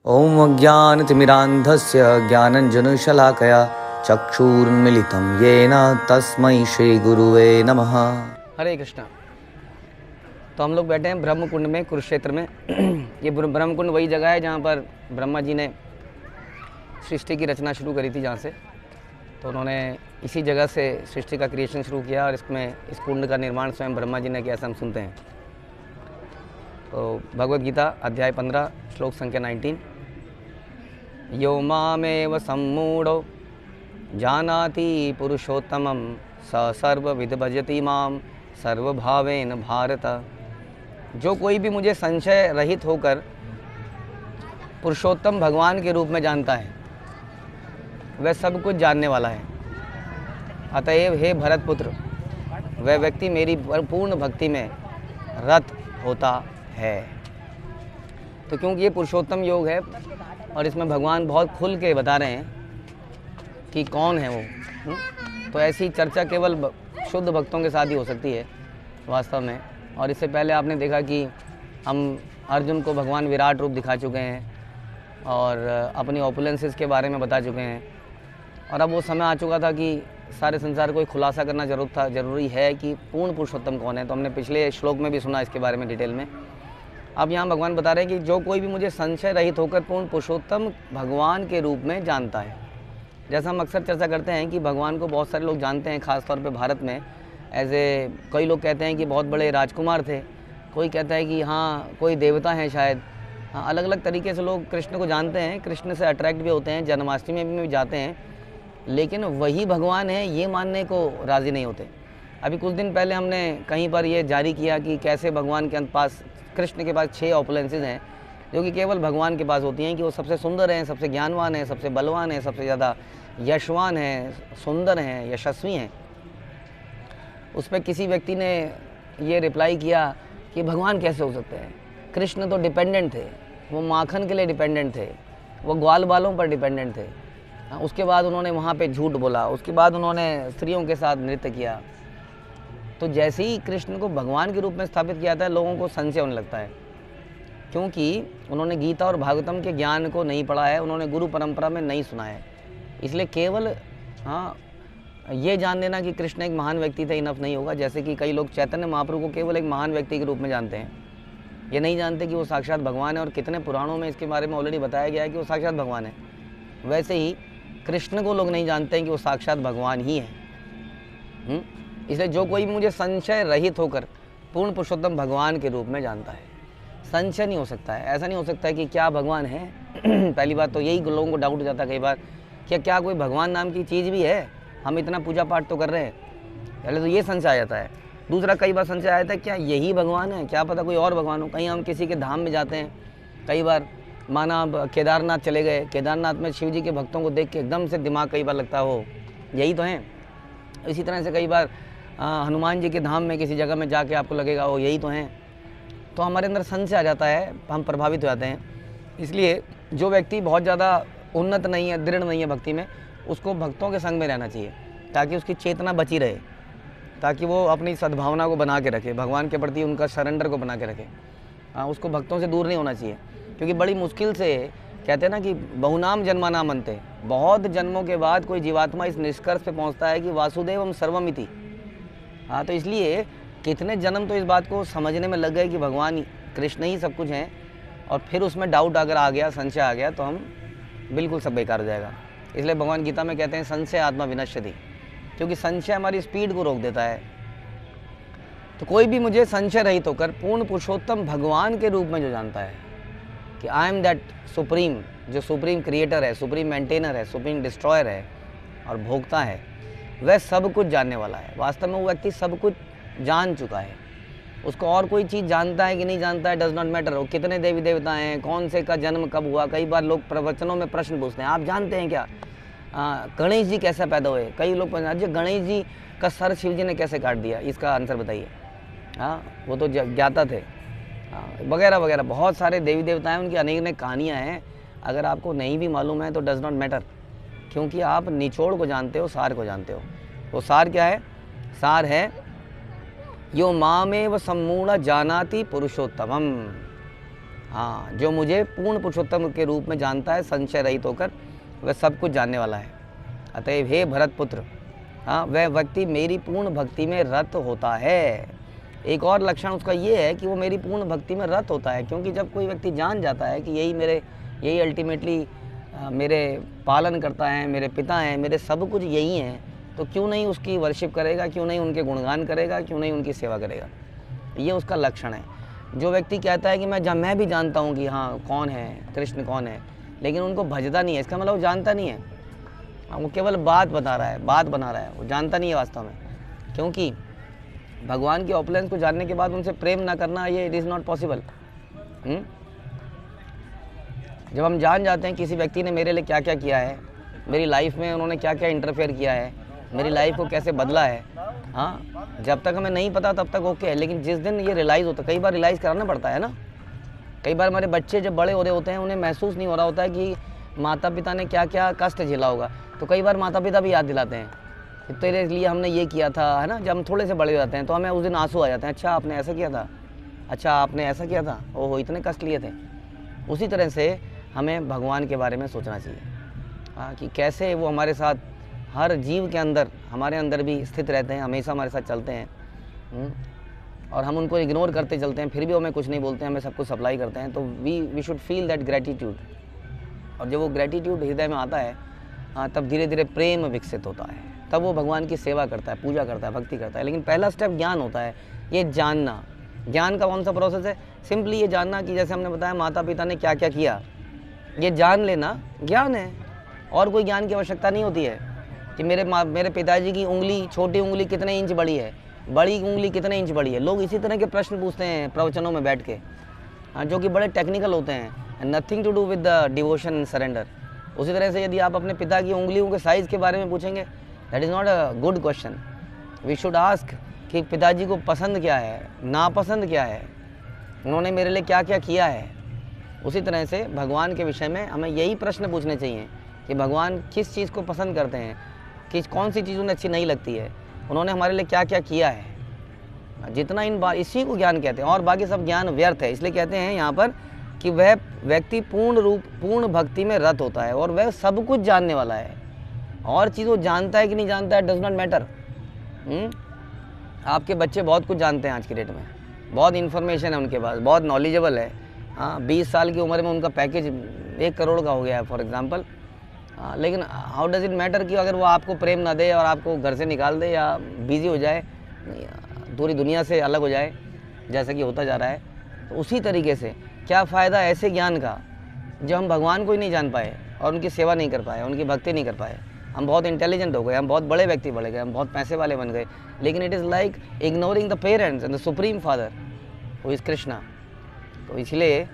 ओम अज्ञानतिमिरान्धस्य ज्ञानञ्जनशलाकया चक्षुरुन्मीलितं येन तस्मै श्रीगुरुवे नमः। हरे कृष्णा। तो हम लोग बैठे हैं ब्रह्म कुंड में, कुरुक्षेत्र में। ये ब्रह्म कुंड वही जगह है जहाँ पर ब्रह्मा जी ने सृष्टि की रचना शुरू करी थी, जहाँ से तो उन्होंने इसी जगह से सृष्टि का क्रिएशन शुरू किया और इसमें इस कुंड का निर्माण स्वयं ब्रह्मा जी ने किया, ऐसा हम सुनते हैं। तो भगवद गीता अध्याय 15 श्लोक संख्या 19। यो मामेव सम्मूढ़ो जानाति पुरुषोत्तमं स सर्वविद भजति मां सर्वभावेन भारत। जो कोई भी मुझे संशय रहित होकर पुरुषोत्तम भगवान के रूप में जानता है वह सब कुछ जानने वाला है। अतएव हे भरत पुत्र, वह व्यक्ति मेरी पूर्ण भक्ति में रत होता है। तो क्योंकि ये पुरुषोत्तम योग है और इसमें भगवान बहुत खुल के बता रहे हैं कि कौन है वो, तो ऐसी चर्चा केवल शुद्ध भक्तों के साथ ही हो सकती है वास्तव में। और इससे पहले आपने देखा कि हम अर्जुन को भगवान विराट रूप दिखा चुके हैं और अपनी ऑपुलेंसेस के बारे में बता चुके हैं। और अब वो समय आ चुका था कि सारे संसार को खुलासा करना जरूरी है कि पूर्ण पुरुषोत्तम कौन है। तो हमने पिछले श्लोक में भी सुना इसके बारे में डिटेल में। अब यहाँ भगवान बता रहे हैं कि जो कोई भी मुझे संशय रहित होकर पूर्ण पुरुषोत्तम भगवान के रूप में जानता है। जैसा हम अक्सर चर्चा करते हैं कि भगवान को बहुत सारे लोग जानते हैं, ख़ासतौर पे भारत में कई लोग कहते हैं कि बहुत बड़े राजकुमार थे, कोई कहता है कि हाँ कोई देवता हैं शायद। हाँ, अलग अलग तरीके से लोग कृष्ण को जानते हैं, कृष्ण से अट्रैक्ट भी होते हैं, जन्माष्टमी में भी जाते हैं, लेकिन वही भगवान है ये मानने को राज़ी नहीं होते। अभी कुछ दिन पहले हमने कहीं पर ये जारी किया कि कैसे भगवान के पास, कृष्ण के पास 6 ऑपुलेंसेस हैं जो कि केवल भगवान के पास होती हैं, कि वो सबसे सुंदर हैं, सबसे ज्ञानवान हैं, सबसे बलवान हैं, सबसे ज़्यादा यशवान हैं, सुंदर हैं, यशस्वी हैं। उस पर किसी व्यक्ति ने ये रिप्लाई किया कि भगवान कैसे हो सकते हैं, कृष्ण तो डिपेंडेंट थे, वो माखन के लिए डिपेंडेंट थे, वो ग्वाल बालों पर डिपेंडेंट थे। उसके बाद उन्होंने वहाँ पे झूठ बोला, उसके बाद उन्होंने स्त्रियों के साथ नृत्य किया। तो जैसे ही कृष्ण को भगवान के रूप में स्थापित किया था, लोगों को संशय होने लगता है, क्योंकि उन्होंने गीता और भागवतम के ज्ञान को नहीं पढ़ा है, उन्होंने गुरु परंपरा में नहीं सुना है। इसलिए केवल ये जान लेना कि कृष्ण एक महान व्यक्ति थे इनफ नहीं होगा। जैसे कि कई लोग चैतन्य महाप्रभु को केवल एक महान व्यक्ति के रूप में जानते हैं, ये नहीं जानते कि वो साक्षात भगवान है। और कितने पुराणों में इसके बारे में ऑलरेडी बताया गया है कि वो साक्षात भगवान है। वैसे ही कृष्ण को लोग नहीं जानते हैं कि वो साक्षात भगवान ही है। इसलिए जो कोई भी मुझे संशय रहित होकर पूर्ण पुरुषोत्तम भगवान के रूप में जानता है, संशय नहीं हो सकता है, ऐसा नहीं हो सकता है कि क्या भगवान है। पहली बात तो यही लोगों को डाउट हो जाता है कई बार, क्या कोई भगवान नाम की चीज़ भी है, हम इतना पूजा पाठ तो कर रहे हैं। पहले तो ये संशय आ जाता है। दूसरा, कई बार संशय आया था क्या यही भगवान है, क्या पता कोई और भगवान हो। कहीं हम किसी के धाम में जाते हैं, कई बार माना केदारनाथ चले गए, केदारनाथ में शिव जी के भक्तों को देख के एकदम से दिमाग कई बार लगता हो यही तो हैं। इसी तरह से कई बार हनुमान जी के धाम में किसी जगह में जाके आपको लगेगा वो यही तो हैं। तो हमारे अंदर संशय आ जाता है, हम प्रभावित हो जाते हैं। इसलिए जो व्यक्ति बहुत ज़्यादा उन्नत नहीं है, दृढ़ नहीं है भक्ति में, उसको भक्तों के संग में रहना चाहिए ताकि उसकी चेतना बची रहे, ताकि वो अपनी सद्भावना को बना के रखे, भगवान के प्रति उनका सरेंडर को बना के रखे। उसको भक्तों से दूर नहीं होना चाहिए, क्योंकि बड़ी मुश्किल से कहते हैं ना कि बहुनाम जन्मानाम अंते, बहुत जन्मों के बाद कोई जीवात्मा इस निष्कर्ष पे पहुंचता है कि वासुदेवम सर्वमिति। हाँ, तो इसलिए कितने जन्म तो इस बात को समझने में लग गए कि भगवान कृष्ण ही सब कुछ हैं, और फिर उसमें डाउट अगर आ गया, संशय आ गया, तो हम बिल्कुल सब बेकार हो जाएगा। इसलिए भगवान गीता में कहते हैं संशय आत्मा विनश्यति, क्योंकि संशय हमारी स्पीड को रोक देता है। तो कोई भी मुझे संशय रहित होकर पूर्ण पुरुषोत्तम भगवान के रूप में जो जानता है कि आई एम दैट सुप्रीम, जो सुप्रीम क्रिएटर है, सुप्रीम मेंटेनर है, सुप्रीम डिस्ट्रॉयर है और भोगता है, वह सब कुछ जानने वाला है। वास्तव में वो व्यक्ति सब कुछ जान चुका है। उसको और कोई चीज़ जानता है कि नहीं जानता है डज नॉट मैटर। वो कितने देवी देवता हैं, कौन से का जन्म कब हुआ। कई बार लोग प्रवचनों में प्रश्न पूछते हैं, आप जानते हैं क्या गणेश जी कैसे पैदा हुए। कई लोग पूछते गणेश जी का सर शिव जी ने कैसे काट दिया, इसका आंसर बताइए। हाँ, वो तो ज्ञाता थे, वगैरह वगैरह। बहुत सारे देवी देवता हैं, उनकी अनेक अनेक कहानियाँ हैं। अगर आपको नहीं भी मालूम है तो डज नॉट मैटर, क्योंकि आप निचोड़ को जानते हो, सार को जानते हो। वो सार क्या है? सार है यो मामेव सम्मूढ़ जानाति पुरुषोत्तमम। हाँ, जो मुझे पूर्ण पुरुषोत्तम के रूप में जानता है संशय रहित होकर, वह सब कुछ जानने वाला है। अतएव हे भरत पुत्र, हाँ, वह व्यक्ति मेरी पूर्ण भक्ति में रत होता है। एक और लक्षण उसका ये है कि वो मेरी पूर्ण भक्ति में रत होता है, क्योंकि जब कोई व्यक्ति जान जाता है कि यही अल्टीमेटली मेरे पालन करता है, मेरे पिता हैं, मेरे सब कुछ यही हैं, तो क्यों नहीं उसकी वर्शिप करेगा, क्यों नहीं उनके गुणगान करेगा, क्यों नहीं उनकी सेवा करेगा। ये उसका लक्षण है। जो व्यक्ति कहता है कि मैं भी जानता हूँ कि हाँ कौन है, कृष्ण कौन है, लेकिन उनको भजता नहीं है, इसका मतलब वो जानता नहीं है। वो केवल बात बना रहा है, वो जानता नहीं है वास्तव में। क्योंकि भगवान के ऑपलेंस को जानने के बाद उनसे प्रेम ना करना, ये इट इज़ नॉट पॉसिबल। जब हम जान जाते हैं किसी व्यक्ति ने मेरे लिए क्या क्या किया है, मेरी लाइफ में उन्होंने क्या क्या इंटरफेयर किया है, मेरी लाइफ को कैसे बदला है, हाँ, जब तक हमें नहीं पता तब तक ओके है, लेकिन जिस दिन ये रियलाइज़ होता है, कई बार रियलाइज़ कराना पड़ता है ना। कई बार हमारे बच्चे जब बड़े हो रहे होते हैं, उन्हें महसूस नहीं हो रहा होता है कि माता पिता ने क्या क्या कष्ट झेला होगा, तो कई बार माता पिता भी याद दिलाते हैं कि तेरे लिए हमने ये किया था, है ना। जब हम थोड़े से बड़े हो जाते हैं तो हमें उस दिन आंसू आ जाते हैं, अच्छा आपने ऐसा किया था, अच्छा आपने ऐसा किया था, ओहो इतने कष्ट लिए थे। उसी तरह से हमें भगवान के बारे में सोचना चाहिए, हाँ, कि कैसे वो हमारे साथ हर जीव के अंदर, हमारे अंदर भी स्थित रहते हैं, हमेशा हमारे साथ चलते हैं, और हम उनको इग्नोर करते चलते हैं, फिर भी हमें कुछ नहीं बोलते हैं, हमें सब कुछ सप्लाई करते हैं। तो we should feel that gratitude, और जब वो ग्रेटिट्यूड हृदय में आता है, हाँ, तब धीरे धीरे प्रेम विकसित होता है, तब वो भगवान की सेवा करता है, पूजा करता है, भक्ति करता है। लेकिन पहला स्टेप ज्ञान होता है, ये जानना। ज्ञान का कौन सा प्रोसेस है? सिंपली ये जानना कि जैसे हमने बताया माता पिता ने क्या क्या किया, ये जान लेना ज्ञान है। और कोई ज्ञान की आवश्यकता नहीं होती है कि मेरे पिताजी की उंगली, छोटी उंगली कितने इंच बड़ी है, बड़ी उंगली कितने इंच बड़ी है। लोग इसी तरह के प्रश्न पूछते हैं प्रवचनों में बैठ के, हाँ, जो कि बड़े टेक्निकल होते हैं, nothing to do with the devotion and surrender. उसी तरह से यदि आप अपने पिता की उंगलियों के साइज़ के बारे में पूछेंगे, that is not a good question. We should ask कि पिताजी को पसंद क्या है, नापसंद क्या है, उन्होंने मेरे लिए क्या क्या किया है। उसी तरह से भगवान के विषय में हमें यही प्रश्न पूछने चाहिए कि भगवान किस चीज़ को पसंद करते हैं, कौन सी चीज़ उन्हें अच्छी नहीं लगती है, उन्होंने हमारे लिए क्या क्या किया है। जितना इसी को ज्ञान कहते हैं, और बाकी सब ज्ञान व्यर्थ है। इसलिए कहते हैं यहाँ पर कि वह व्यक्ति पूर्ण भक्ति में रत होता है, और वह सब कुछ जानने वाला है। और चीज़ वो जानता है कि नहीं जानता है, डज नॉट मैटर। आपके बच्चे बहुत कुछ जानते हैं आज की डेट में, बहुत इन्फॉर्मेशन है उनके पास, बहुत नॉलेजेबल है, हाँ, 20 साल की उम्र में उनका पैकेज 1 करोड़ का हो गया है फॉर एग्जांपल। लेकिन हाउ डज़ इट मैटर कि अगर वो आपको प्रेम ना दे और आपको घर से निकाल दे, या बिज़ी हो जाए, पूरी दुनिया से अलग हो जाए, जैसा कि होता जा रहा है। तो उसी तरीके से क्या फ़ायदा ऐसे ज्ञान का जब हम भगवान को ही नहीं जान पाए और उनकी सेवा नहीं कर पाए, उनकी भक्ति नहीं कर पाए। हम बहुत इंटेलिजेंट हो गए, हम बहुत बड़े व्यक्ति बन गए, हम बहुत पैसे वाले बन गए, लेकिन it is like ignoring the parents and the supreme father who is Krishna. तो इसलिए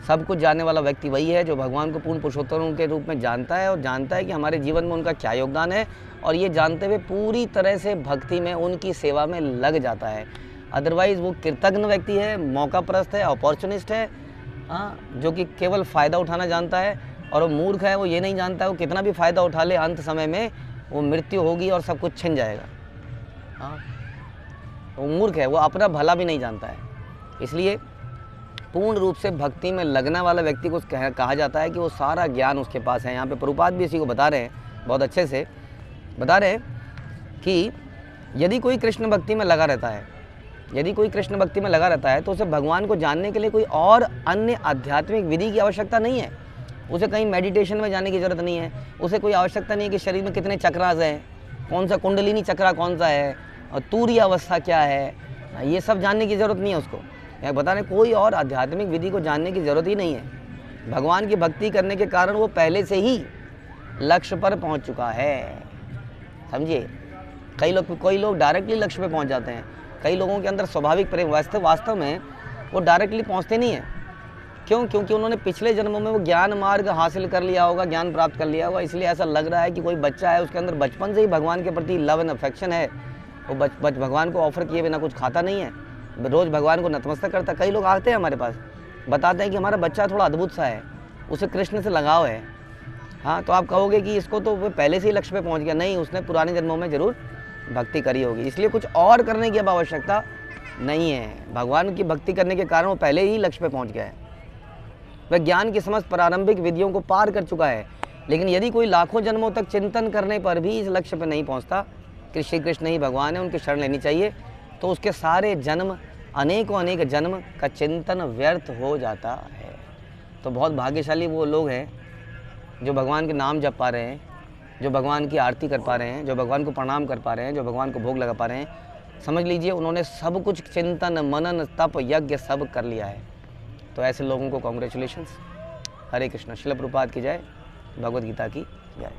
सब कुछ जानने वाला व्यक्ति वही है जो भगवान को पूर्ण पुरुषोत्तम के रूप में जानता है, और जानता है कि हमारे जीवन में उनका क्या योगदान है, और ये जानते हुए पूरी तरह से भक्ति में, उनकी सेवा में लग जाता है। अदरवाइज़ वो कृतज्ञ व्यक्ति है, मौकाप्रस्त है, अपॉर्चुनिस्ट है, हाँ, जो कि केवल फ़ायदा उठाना जानता है। और वो मूर्ख है, वो ये नहीं जानता है वो कितना भी फ़ायदा उठा ले, अंत समय में वो मृत्यु होगी और सब कुछ छिन जाएगा। हाँ, वो मूर्ख है, वो अपना भला भी नहीं जानता है। इसलिए पूर्ण रूप से भक्ति में लगने वाला व्यक्ति को कहा जाता है कि वो सारा ज्ञान उसके पास है। यहाँ पे प्रभुपाद भी इसी को बता रहे हैं, बहुत अच्छे से बता रहे हैं कि यदि कोई कृष्ण भक्ति में लगा रहता है, तो उसे भगवान को जानने के लिए कोई और अन्य आध्यात्मिक विधि की आवश्यकता नहीं है। उसे कहीं मेडिटेशन में जाने की ज़रूरत नहीं है, उसे कोई आवश्यकता नहीं है कि शरीर में कितने चक्रास हैं, कौन सा कुंडलिनी चक्रा कौन सा है, और तूर्य अवस्था क्या है, ये सब जानने की ज़रूरत नहीं है उसको। यहाँ बता रहे कोई और आध्यात्मिक विधि को जानने की ज़रूरत ही नहीं है। भगवान की भक्ति करने के कारण वो पहले से ही लक्ष्य पर पहुँच चुका है, समझिए। कई लोग डायरेक्टली लक्ष्य पे पहुँच जाते हैं, कई लोगों के अंदर स्वाभाविक प्रेम वास्तव में वो डायरेक्टली पहुँचते नहीं हैं। क्यों? क्योंकि उन्होंने पिछले जन्मों में वो ज्ञान मार्ग हासिल कर लिया होगा, ज्ञान प्राप्त कर लिया होगा। इसलिए ऐसा लग रहा है कि कोई बच्चा है, उसके अंदर बचपन से ही भगवान के प्रति लव एंड अफेक्शन है, वो भगवान को ऑफर किए बिना कुछ खाता नहीं है, रोज़ भगवान को नतमस्तक करता है। कई लोग आते हैं हमारे पास, बताते हैं कि हमारा बच्चा थोड़ा अद्भुत सा है, उसे कृष्ण से लगाव है। हाँ, तो आप कहोगे कि इसको तो वो पहले से ही लक्ष्य पे पहुंच गया। नहीं, उसने पुराने जन्मों में ज़रूर भक्ति करी होगी, इसलिए कुछ और करने की अब आवश्यकता नहीं है। भगवान की भक्ति करने के कारण वो पहले ही लक्ष्य पे पहुँच गया है। वह ज्ञान की समस्त प्रारंभिक विधियों को पार कर चुका है। लेकिन यदि कोई लाखों जन्मों तक चिंतन करने पर भी इस लक्ष्य पर नहीं पहुंचता कि श्री कृष्ण ही भगवान है, उनकी शरण लेनी चाहिए, तो उसके सारे जन्म, अनेकों अनेक जन्म का चिंतन व्यर्थ हो जाता है। तो बहुत भाग्यशाली वो लोग हैं जो भगवान के नाम जप पा रहे हैं, जो भगवान की आरती कर पा रहे हैं, जो भगवान को प्रणाम कर पा रहे हैं, जो भगवान को भोग लगा पा रहे हैं। समझ लीजिए उन्होंने सब कुछ चिंतन, मनन, तप, यज्ञ सब कर लिया है। तो ऐसे लोगों को कॉन्ग्रेचुलेशंस। हरे कृष्ण। श्रील प्रभुपाद की जय, भगवद गीता की जय।